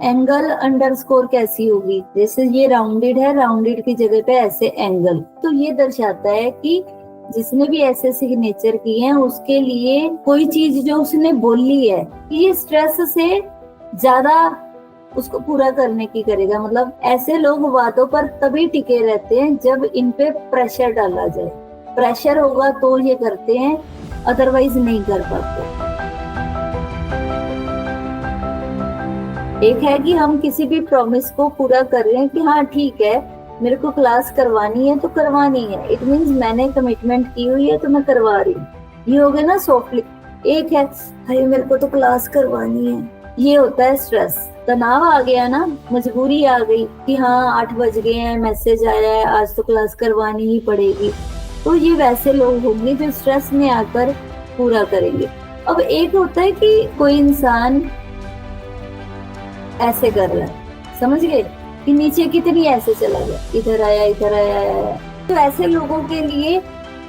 Angle underscore कैसी होगी, जैसे ये राउंडेड है, राउंडेड की जगह पे ऐसे एंगल, तो ये दर्शाता है कि जिसने भी ऐसे सिग्नेचर किए हैं उसके लिए कोई चीज जो उसने बोली है ये स्ट्रेस से ज्यादा उसको पूरा करने की करेगा। मतलब ऐसे लोग वादों पर तभी टिके रहते हैं जब इन पे प्रेशर डाला जाए, प्रेशर होगा तो ये करते हैं, अदरवाइज नहीं कर पाते। एक है कि हम किसी भी प्रॉमिस को पूरा कर रहे हैं कि हाँ ठीक है मेरे को क्लास करवानी है तो करवानी है, इट मींस मैंने कमिटमेंट की हुई है तो मैं करवा रही हूँ, ये हो गया ना सॉफ्टली। एक है अरे मेरे को तो क्लास करवानी है, ये होता है स्ट्रेस, तनाव आ गया ना, मजबूरी आ गई कि हाँ 8 बज गए हैं, मैसेज आया है, आज तो क्लास करवानी ही पड़ेगी। तो ये वैसे लोग होंगे जो स्ट्रेस में आकर पूरा करेंगे। अब एक होता है कि कोई इंसान ऐसे कर रहा है, समझ गए कि नीचे कितनी ऐसे चला गया, इधर आया इधर आया। तो ऐसे लोगों के लिए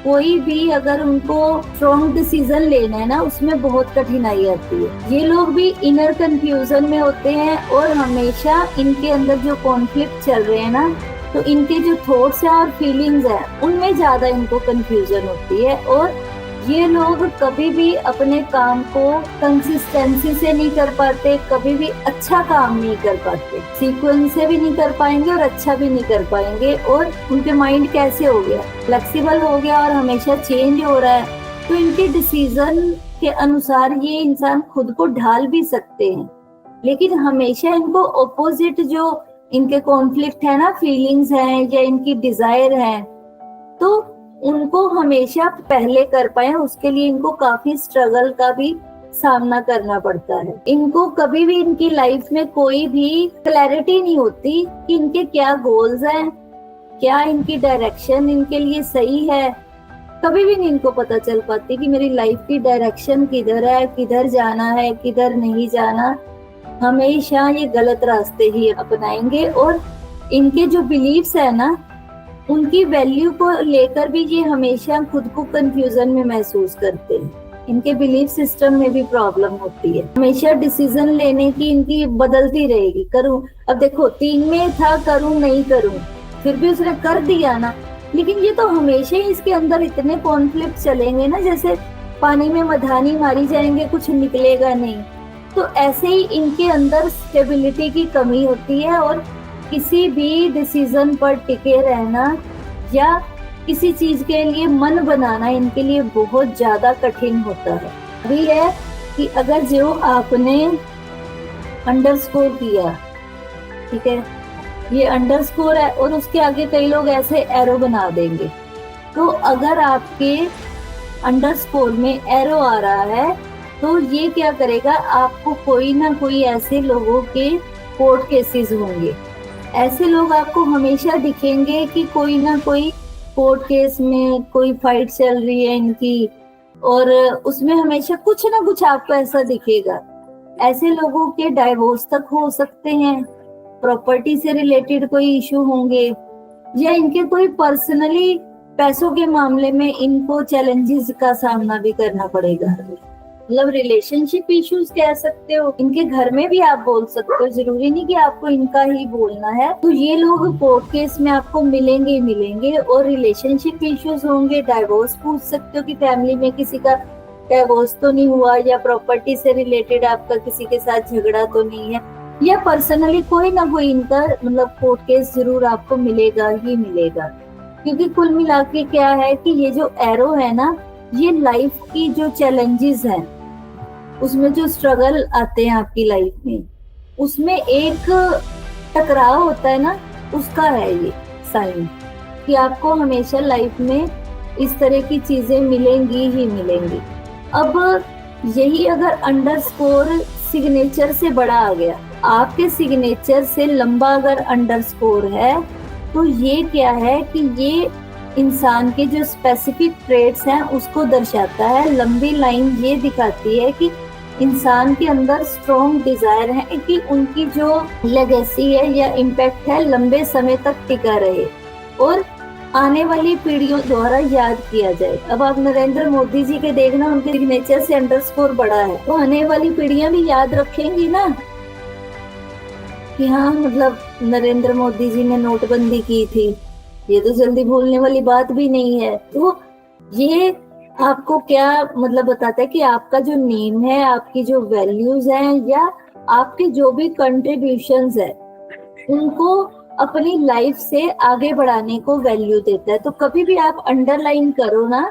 कोई भी अगर उनको स्ट्रॉन्ग डिसीजन लेना है ना उसमें बहुत कठिनाई आती है। ये लोग भी इनर कंफ्यूजन में होते हैं और हमेशा इनके अंदर जो कॉन्फ्लिक्ट चल रहे हैं ना, तो इनके जो थॉट्स हैं और फीलिंग्स हैं उनमें ज्यादा इनको कंफ्यूजन होती है। और ये लोग कभी भी अपने काम को कंसिस्टेंसी से नहीं कर पाते, कभी भी अच्छा काम नहीं कर पाते, सीक्वेंस से भी नहीं कर पाएंगे और अच्छा भी नहीं कर पाएंगे। और उनके माइंड कैसे हो गया, फ्लेक्सिबल हो गया और हमेशा चेंज हो रहा है, तो इनके डिसीजन के अनुसार ये इंसान खुद को ढाल भी सकते हैं। लेकिन हमेशा इनको ऑपोजिट जो इनके कॉन्फ्लिक्ट है ना, फीलिंग्स हैं या इनकी डिजायर है, तो उनको हमेशा पहले कर पाए उसके लिए इनको काफी स्ट्रगल का भी सामना करना पड़ता है। इनको कभी भी इनकी लाइफ में कोई भी क्लैरिटी नहीं होती कि इनके क्या गोल्स हैं, क्या इनकी डायरेक्शन इनके लिए सही है। कभी भी नहीं इनको पता चल पाती कि मेरी लाइफ की डायरेक्शन किधर है, किधर जाना है, किधर नहीं जाना। हमेशा ये गलत रास्ते ही अपनाएंगे और इनके जो बिलीव्स है ना उनकी वैल्यू को लेकर भी ये हमेशा खुद को कंफ्यूजन में महसूस करते हैं। इनके बिलीफ सिस्टम में भी प्रॉब्लम होती है, हमेशा डिसीजन लेने की इनकी बदलती रहेगी। करूं, अब देखो 3 में था करूं नहीं करूं, फिर भी उसने कर दिया ना, लेकिन ये तो हमेशा ही इसके अंदर इतने कॉन्फ्लिक्ट चलेंगे ना, जैसे पानी में मधानी मारी जाएंगे, कुछ निकलेगा नहीं। तो ऐसे ही इनके अंदर स्टेबिलिटी की कमी होती है और किसी भी डिसीजन पर टिके रहना या किसी चीज के लिए मन बनाना इनके लिए बहुत ज्यादा कठिन होता है। अभी है कि अगर जो आपने अंडरस्कोर किया, ठीक है, ये अंडरस्कोर है और उसके आगे कई लोग ऐसे एरो बना देंगे, तो अगर आपके अंडरस्कोर में एरो आ रहा है तो ये क्या करेगा, आपको कोई ना कोई ऐसे लोगों के कोर्ट केसेस होंगे। ऐसे लोग आपको हमेशा दिखेंगे कि कोई ना कोई कोर्ट केस में कोई फाइट चल रही है इनकी, और उसमें हमेशा कुछ ना कुछ आपको ऐसा दिखेगा। ऐसे लोगों के डाइवोर्स तक हो सकते हैं, प्रॉपर्टी से रिलेटेड कोई इशू होंगे, या इनके कोई पर्सनली पैसों के मामले में इनको चैलेंजेस का सामना भी करना पड़ेगा। मतलब रिलेशनशिप इश्यूज कह सकते हो, इनके घर में भी आप बोल सकते हो, जरूरी नहीं कि आपको इनका ही बोलना है। तो ये लोग कोर्ट केस में आपको मिलेंगे ही मिलेंगे और रिलेशनशिप इश्यूज होंगे। डाइवोर्स पूछ सकते हो कि फैमिली में किसी का डाइवोर्स तो नहीं हुआ, या प्रॉपर्टी से रिलेटेड आपका किसी के साथ झगड़ा तो नहीं है, या पर्सनली कोई ना कोई इनका मतलब कोर्ट केस जरूर आपको मिलेगा ही मिलेगा। क्योंकि कुल मिला के क्या है कि ये जो एरो है ना, ये लाइफ की जो चैलेंजेस हैं, उसमें जो स्ट्रगल आते हैं आपकी लाइफ में, उसमें एक टकराव होता है ना, उसका है ये साइन कि आपको हमेशा लाइफ में इस तरह की चीजें मिलेंगी ही मिलेंगी। अब यही अगर अंडरस्कोर सिग्नेचर से बड़ा आ गया, आपके सिग्नेचर से लंबा अगर अंडरस्कोर है, तो ये क्या है कि ये इंसान के जो स्पेसिफिक ट्रेट्स हैं उसको दर्शाता है। लंबी लाइन ये दिखाती है कि इंसान के अंदर स्ट्रॉन्ग डिजायर है कि उनकी जो लेगेसी है या इम्पैक्ट है लंबे समय तक टिका रहे और आने वाली पीढ़ियों द्वारा याद किया जाए। अब आप नरेंद्र मोदी जी के देखना, उनके सिग्नेचर से अंडरस्कोर बड़ा है, तो आने वाली पीढ़ियां भी याद रखेंगी ना। कि हाँ मतलब नरेंद्र मोदी जी ने नोटबंदी की थी, ये तो जल्दी भूलने वाली बात भी नहीं है। तो ये आपको क्या मतलब बताता है कि आपका जो नेम है, आपकी जो वैल्यूज हैं, या आपके जो भी कंट्रीब्यूशंस है, उनको अपनी लाइफ से आगे बढ़ाने को वैल्यू देता है। तो कभी भी आप अंडरलाइन करो ना,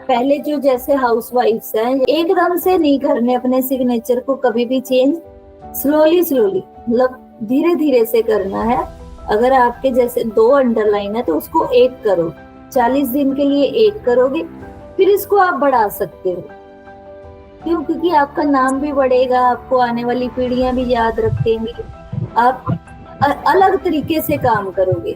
पहले जो जैसे हाउसवाइफ्स हैं एकदम से नहीं करने अपने सिग्नेचर को कभी भी चेंज, स्लोली स्लोली मतलब धीरे धीरे से करना है। अगर आपके जैसे 2 अंडरलाइन है तो उसको 1 करो, 40 दिन के लिए 1 करोगे, फिर इसको आप बढ़ा सकते हो। क्यों? क्योंकि आपका नाम भी बढ़ेगा, आपको आने वाली पीढ़ियां भी याद रखेंगी, आप अलग तरीके से काम करोगे।